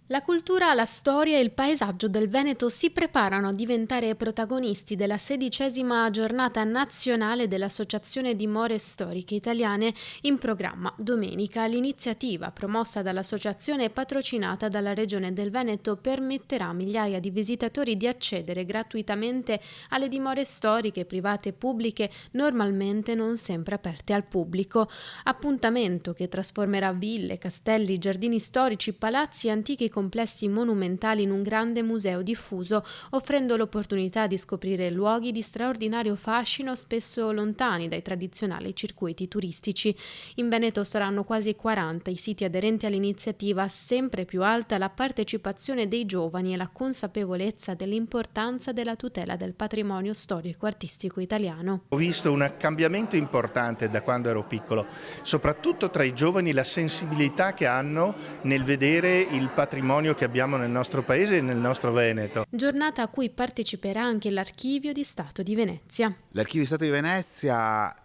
La cultura, la storia e il paesaggio del Veneto si preparano a diventare protagonisti della 16ª giornata nazionale dell'Associazione Dimore Storiche Italiane in programma domenica. L'iniziativa, promossa dall'associazione e patrocinata dalla Regione del Veneto, permetterà a migliaia di visitatori di accedere gratuitamente alle dimore storiche private e pubbliche, normalmente non sempre aperte al pubblico. Appuntamento che trasformerà ville, castelli, giardini storici, palazzi e antichi complessi monumentali in un grande museo diffuso, offrendo l'opportunità di scoprire luoghi di straordinario fascino, spesso lontani dai tradizionali circuiti turistici. In Veneto saranno quasi 40 i siti aderenti all'iniziativa, sempre più alta la partecipazione dei giovani e la consapevolezza dell'importanza della tutela del patrimonio storico-artistico italiano. Ho visto un cambiamento importante da quando ero piccolo, soprattutto tra i giovani, la sensibilità che hanno nel vedere il patrimonio che abbiamo nel nostro paese e nel nostro Veneto. Giornata a cui parteciperà anche l'Archivio di Stato di Venezia. L'Archivio di Stato di Venezia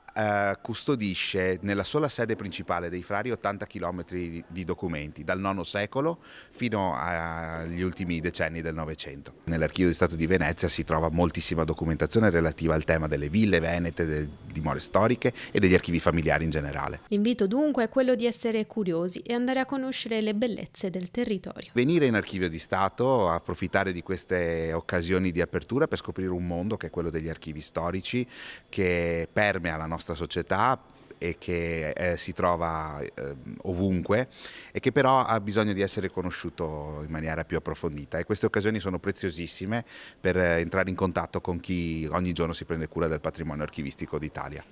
custodisce nella sola sede principale dei Frari 80 km di documenti, dal IX secolo fino agli ultimi decenni del Novecento. Nell'Archivio di Stato di Venezia si trova moltissima documentazione relativa al tema delle ville venete, delle dimore storiche e degli archivi familiari in generale. L'invito dunque è quello di essere curiosi e andare a conoscere le bellezze del territorio. Venire in Archivio di Stato, approfittare di queste occasioni di apertura per scoprire un mondo che è quello degli archivi storici, che permea la nostra società e che si trova ovunque e che però ha bisogno di essere conosciuto in maniera più approfondita, e queste occasioni sono preziosissime per entrare in contatto con chi ogni giorno si prende cura del patrimonio archivistico d'Italia.